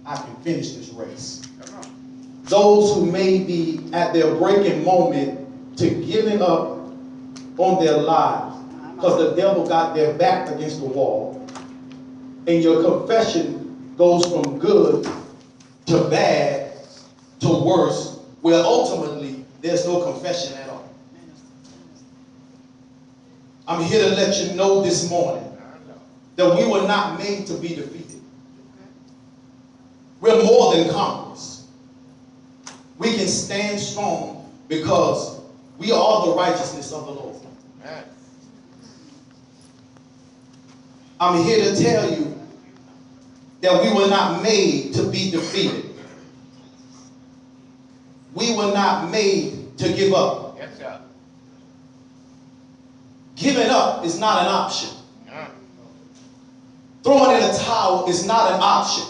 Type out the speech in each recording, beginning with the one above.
I can finish this race. Those who may be at their breaking moment to giving up on their lives because the devil got their back against the wall, and your confession goes from good to bad to worse, where ultimately there's no confession at all. I'm here to let you know this morning that we were not made to be defeated. We're more than conquerors. We can stand strong because we are the righteousness of the Lord. I'm here to tell you that we were not made to be defeated. We were not made to give up. Yes, sir. Giving up is not an option. Throwing in a towel is not an option.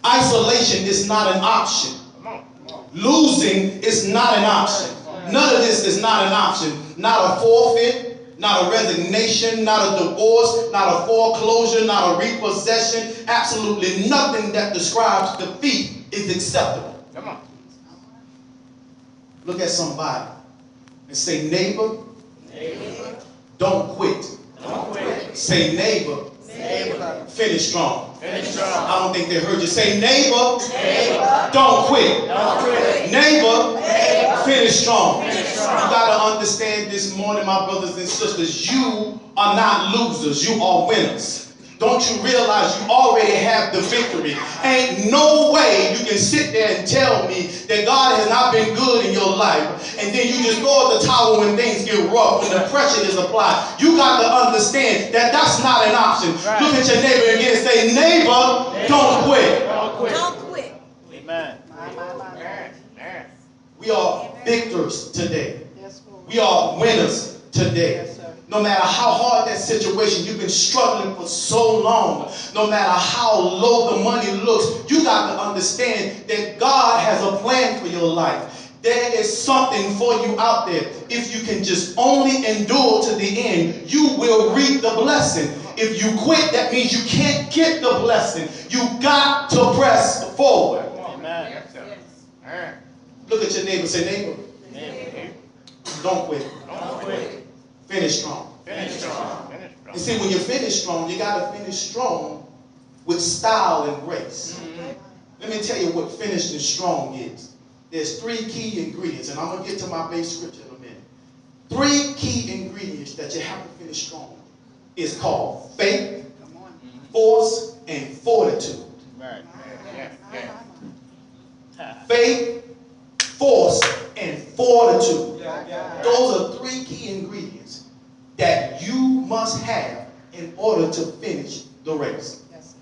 Isolation is not an option. Losing is not an option. None of this is not an option. Not a forfeit, not a resignation, not a divorce, not a foreclosure, not a repossession. Absolutely nothing that describes defeat is acceptable. Come on. Look at somebody and say, neighbor, don't quit. Don't quit. Say, neighbor, finish strong. Finish strong. I don't think they heard you. Say, neighbor, don't quit. Don't quit. Neighbor, finish strong. Finish You strong. got to understand this morning, my brothers and sisters, you are not losers. You are winners. Don't you realize you already have the victory? Ain't no way you can sit there and tell me that God has not been good in your life, and then you just throw the towel when things get rough, when the pressure is applied. You got to understand that that's not an option. Right. Look at your neighbor again and say, neighbor, don't quit. Don't quit. Don't quit. Amen. We are victors today. Yes, Lord. We are winners today. Yes, sir. No matter how hard that situation, you've been struggling for so long, no matter how low the money looks, you got to understand that God has a plan for your life. There is something for you out there. If you can just only endure to the end, you will reap the blessing. If you quit, that means you can't get the blessing. You got to press forward. Amen. Look at your neighbor. Say, neighbor, don't quit. Don't quit. Finish strong. Finish strong. Finish strong. You see, when you finish strong, you got to finish strong with style and grace. Let me tell you what finishing strong is. There's 3 key ingredients, and I'm going to get to my base scripture in a minute. 3 key ingredients that you have to finish strong is called faith, force, and fortitude. Right. Faith, force, and fortitude. Those are 3 key ingredients that you must have in order to finish the race. Yes, sir.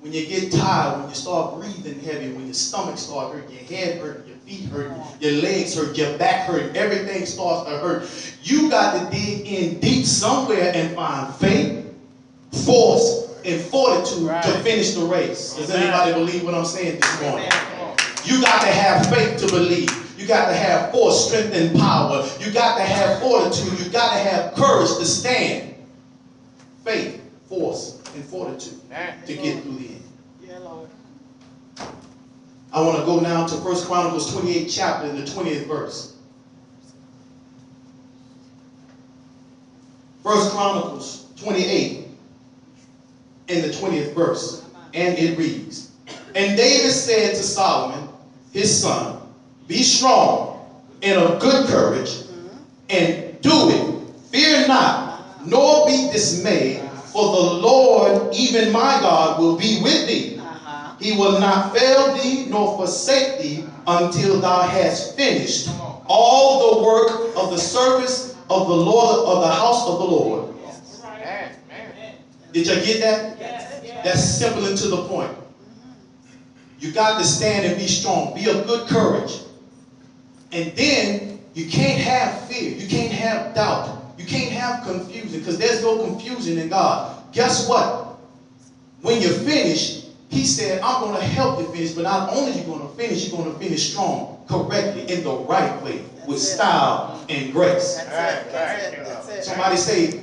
When you get tired, when you start breathing heavy, when your stomach starts hurting, your head hurting, your feet hurting, your legs hurt, your back hurting, everything starts to hurt. You got to dig in deep somewhere and find faith, force, and fortitude to finish the race. Does anybody believe what I'm saying this morning? You got to have faith to believe. You got to have force, strength, and power. You got to have fortitude. You got to have courage to stand. Faith, force, and fortitude to get through the end. Yeah, Lord. I want to go now to 1 Chronicles 28 chapter in the 20th verse. 1 Chronicles 28 in the 20th verse. And it reads, and David said to Solomon, his son, be strong and of good courage, and do it. Fear not, nor be dismayed, for the Lord, even my God, will be with thee. He will not fail thee, nor forsake thee, until thou hast finished all the work of the service of the Lord, of the house of the Lord. Did you get that? That's simple and to the point. You got to stand and be strong. Be of good courage. And then you can't have fear. You can't have doubt. You can't have confusion, because there's no confusion in God. Guess what? When you're finished, he said, I'm going to help you finish, but not only are you going to finish, you're going to finish strong, correctly, in the right way, with style and grace. That's it. Somebody say,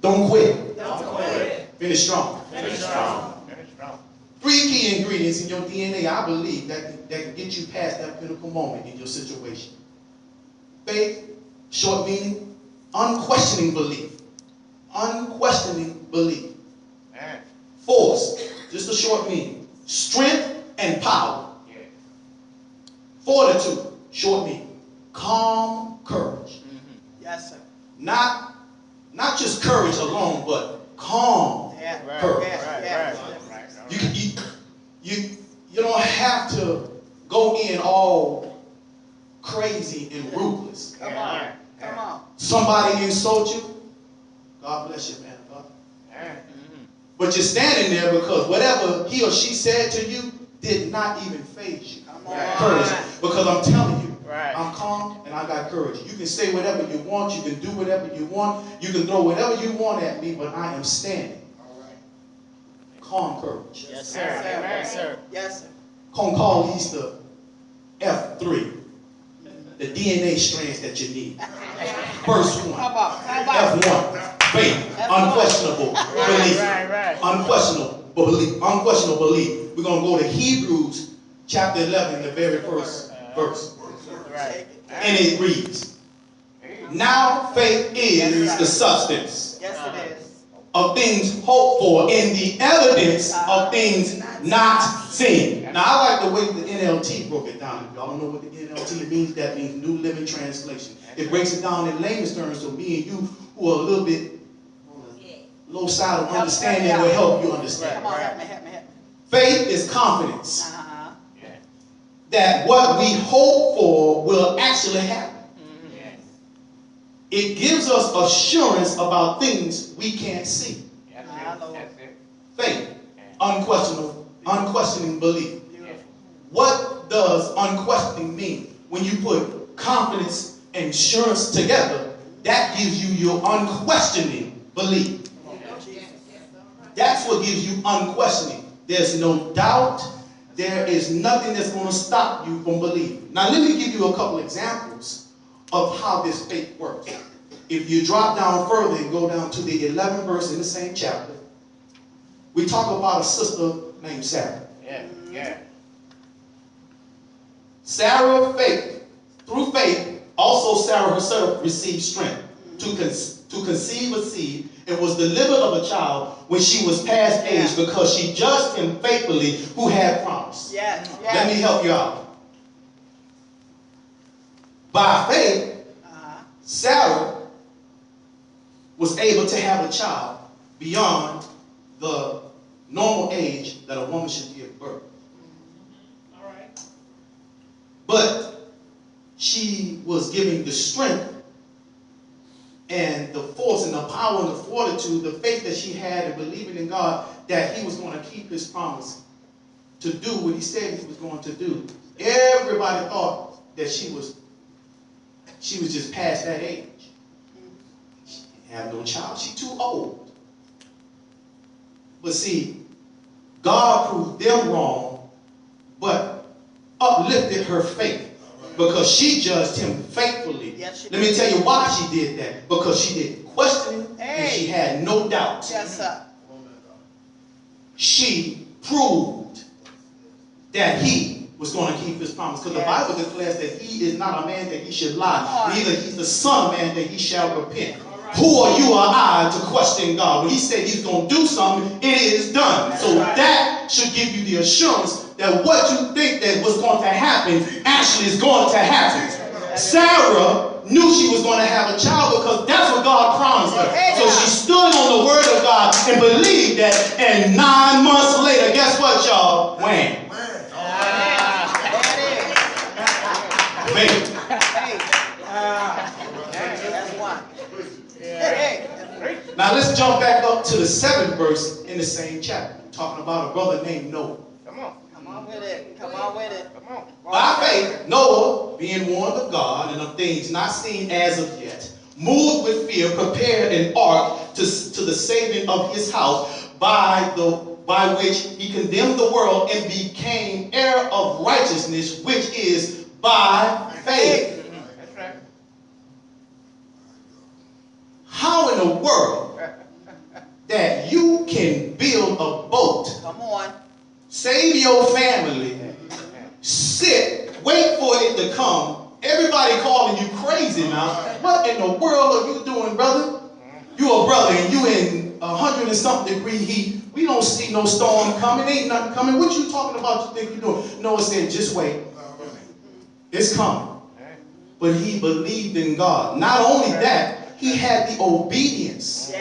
don't quit. Don't quit. Finish strong. Finish strong. Finish strong. Three key ingredients in your DNA, I believe, that can get you past that pinnacle moment in your situation. Faith, short meaning, unquestioning belief. Unquestioning belief. Force, just a short meaning. Strength and power. Fortitude, short meaning. Calm courage. Yes, sir. Not just courage alone, but calm Yeah. courage. Yeah. You don't have to go in all crazy and ruthless. Come on. Come on. Somebody insult you, God bless you, man. God. But you're standing there because whatever he or she said to you did not even faze you. Come on. Courage. Because I'm telling you, Right. I'm calm and I got courage. You can say whatever you want. You can do whatever you want. You can throw whatever you want at me, but I am standing. Calm courage. Yes, sir. Yes, sir. Yes, sir. Gonna call these the F3, the DNA strands that you need. First one, Come on. Come on. F1, faith, unquestionable belief. Right. Unquestionable belief. Unquestionable belief. We're gonna go to Hebrews chapter 11, the very first verse. Right. And it reads, now faith is the substance Yes, it is. of things hoped for and the evidence of things not seen. Now, I like the way the NLT broke it down. If y'all don't know what the NLT means, that means New Living Translation. It breaks it down in layman's terms, so me and you who are a little bit on the low side of understanding will help you understand. Come on, help me. Faith is confidence Uh-huh. that what we hope for will actually happen. It gives us assurance about things we can't see. Faith, unquestioning belief. What does unquestioning mean? When you put confidence and assurance together, that gives you your unquestioning belief. That's what gives you unquestioning. There's no doubt. There is nothing that's going to stop you from believing. Now, let me give you a couple examples of how this faith works. If you drop down further and go down to the 11th verse in the same chapter, we talk about a sister named Sarah. Sarah, through faith, also Sarah herself received strength to conceive a seed and was delivered of a child when she was past age because she judged him faithfully who had promised. Yes. Let me help you out. By faith, Sarah was able to have a child beyond the normal age that a woman should give birth. But she was giving the strength and the force and the power and the fortitude, the faith that she had in believing in God that he was going to keep his promise to do what he said he was going to do. Everybody thought that she was just past that age. She didn't have no child. She's too old. But see, God proved them wrong, but uplifted her faith because she judged him faithfully. Yes, let me tell you why she did that. Because she didn't question him and she had no doubt. Yes, sir. She proved that he was going to keep his promise. Because the Bible declares that he is not a man that he should lie. Neither he's the son of man that he shall repent. Who are you or I to question God? When he said he's going to do something, it is done. So that should give you the assurance that what you think that was going to happen actually is going to happen. Sarah knew she was going to have a child because that's what God promised her. So she stood on the word of God and believed that, and 9 months later, guess what, y'all? Wham. Faith. Now let's jump back up to the 7th verse in the same chapter, talking about a brother named Noah. Come on with it. Come on with it. By faith, Noah, being warned of God and of things not seen as of yet, moved with fear, prepared an ark to the saving of his house, by which he condemned the world and became heir of righteousness, which is by faith. How in the world that you can build a boat Come on. save your family, sit, wait for it to come. Everybody calling you crazy now. What in the world are you doing, brother? You a brother and you in 100 and something degree heat. We don't see no storm coming. Ain't nothing coming. What you talking about you think you're doing? Noah said, just wait. It's coming. But he believed in God. Not only that, he had the obedience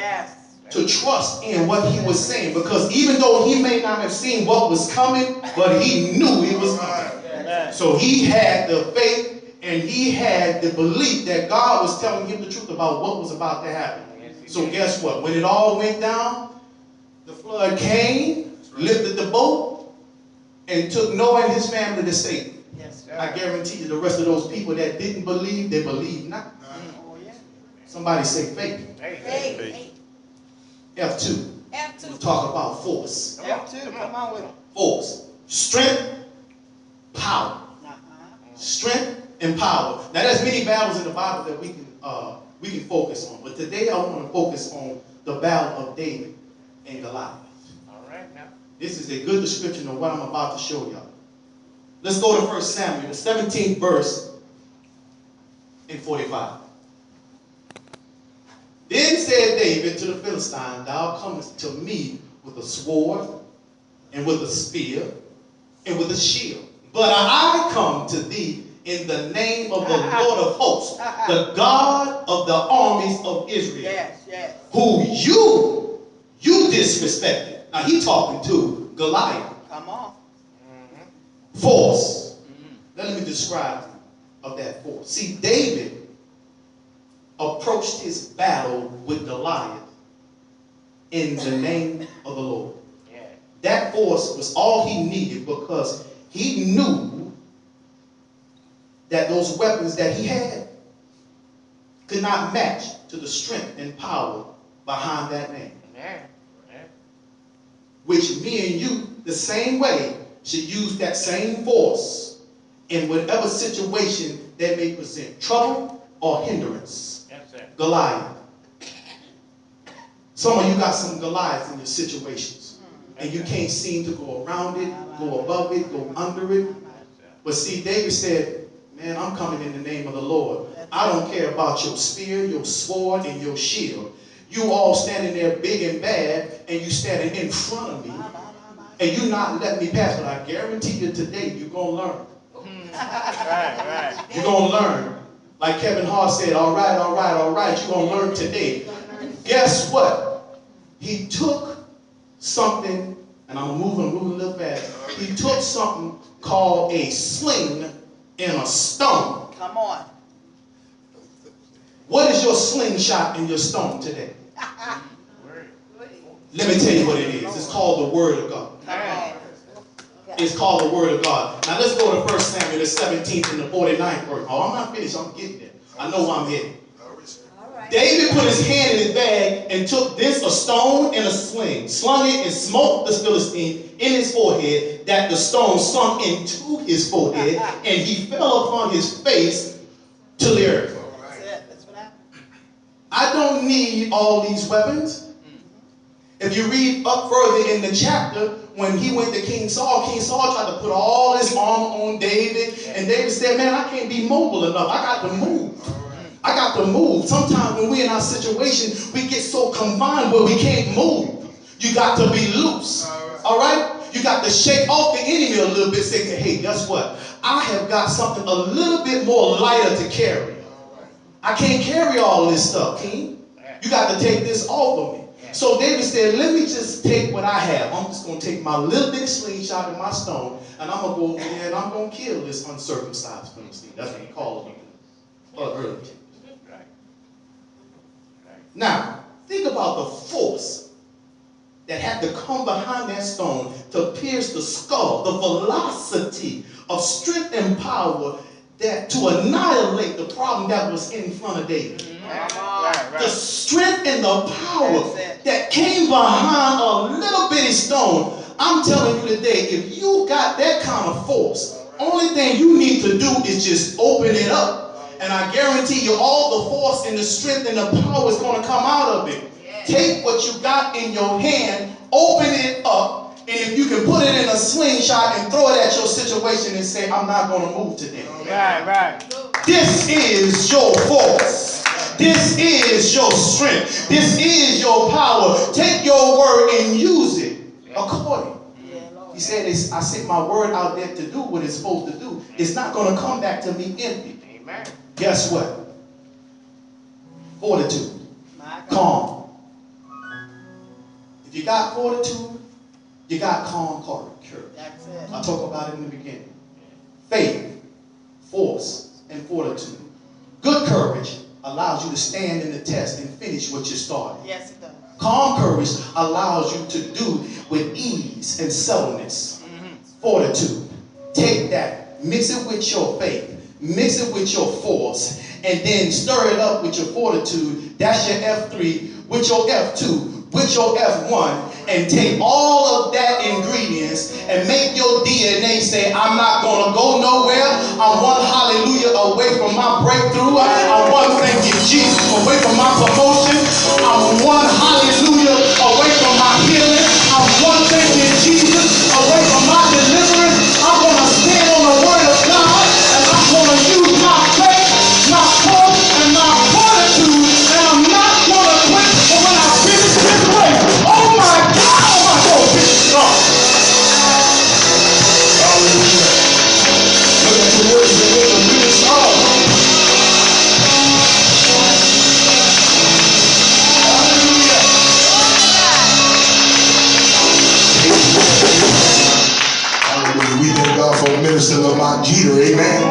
to trust in what he was saying. Because even though he may not have seen what was coming, but he knew it was coming. So he had the faith and he had the belief that God was telling him the truth about what was about to happen. So guess what? When it all went down, the flood came, lifted the boat, and took Noah and his family to safety. I guarantee you the rest of those people that didn't believe, they believe not. Somebody say faith. Faith. F2. We'll talk about force. F2, come on with it. Force. Strength, power. Strength and power. Now there's many battles in the Bible that we can focus on. But today I want to focus on the battle of David and Goliath. All right now. This is a good description of what I'm about to show y'all. Let's go to 1 Samuel, the 17th verse and 45. Then said David to the Philistine, thou comest to me with a sword and with a spear and with a shield. But I come to thee in the name of the Lord of hosts, the God of the armies of Israel, who you disrespected. Now he talking to Goliath. Come on. Force. Let me describe of that force. See, David approached his battle with Goliath in the name of the Lord. That force was all he needed because he knew that those weapons that he had could not match to the strength and power behind that name. Which me and you, the same way, should use that same force in whatever situation that may present trouble or hindrance. Goliath. Some of you got some Goliaths in your situations. And you can't seem to go around it, go above it, go under it. But see, David said, man, I'm coming in the name of the Lord. I don't care about your spear, your sword, and your shield. You all standing there big and bad, and you standing in front of me. And you not letting me pass, but I guarantee you today you're going to learn. You're going to learn. Like Kevin Hart said, all right, you're going to learn today. Guess what? He took something, and I'm moving a little fast. He took something called a sling and a stone. Come on. What is your slingshot and your stone today? Let me tell you what it is. It's called the Word of God. It's called the Word of God. Now let's go to 1 Samuel, the 17th and the 49th verse. Oh, I'm not finished. I'm getting there. I know where I'm headed. David put his hand in his bag and took this, a stone and a sling, slung it and smote the Philistine in his forehead, that the stone sunk into his forehead, and he fell upon his face to the earth. That's what happened. I don't need all these weapons. If you read up further in the chapter, when he went to King Saul tried to put all his armor on David, and David said, man, I can't be mobile enough. I got to move. I got to move. Sometimes when we're in our situation, we get so confined where we can't move. You got to be loose. All right? You got to shake off the enemy a little bit, saying, hey, guess what? I have got something a little bit more lighter to carry. I can't carry all this stuff, King. You got to take this off of me. So David said, let me just take what I have. I'm just going to take my little bit slingshot and my stone, and I'm going to go over there and I'm going to kill this uncircumcised Philistine. That's what he called him. Early. Now, think about the force that had to come behind that stone to pierce the skull, the velocity of strength and power that to annihilate the problem that was in front of David. The strength and the power that came behind a little bitty stone. I'm telling you today, if you got that kind of force, only thing you need to do is just open it up. And I guarantee you all the force and the strength and the power is going to come out of it. Take what you got in your hand, open it up, and if you can put it in a slingshot and throw it at your situation and say, I'm not going to move today. Right. This is your force. This is your strength. This is your power. Take your word and use it according. He said, I sent my word out there to do what it's supposed to do. It's not going to come back to me empty. Amen. Guess what? Fortitude. Calm. If you got fortitude, you got calm courage. That's it. I talked about it in the beginning. Faith, force, and fortitude. Good courage allows you to stand in the test and finish what you started. Yes, it does. Calm courage allows you to do with ease and subtleness. Fortitude. Take that, mix it with your faith, mix it with your force, and then stir it up with your fortitude. That's your F3, with your F2, with your F1, and take all of that ingredients and make your DNA say, I'm not going to go nowhere. I'm one hallelujah away from my breakthrough. I'm one thank you Jesus away from my promotion. I'm one hallelujah away from my healing. I'm one thank you Jesus away from my deliverance. I'm going to stand on the word of God, and I'm going to use my faith, my force, and my fortitude, and I'm not going to quit. But when I finish this race, oh my God, oh my God, finish strong. Hallelujah. Look at the words that make them finish strong. Hallelujah. Hallelujah. We thank God for Minister Lamont Jeter. Amen.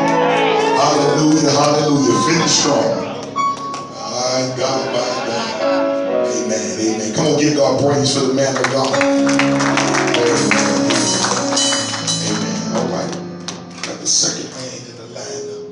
Hallelujah. Hallelujah. Finish strong. My God, my God. Amen. Amen. Come on, give God praise for the man of God. Amen. Amen. All right. Got the second hand in the line.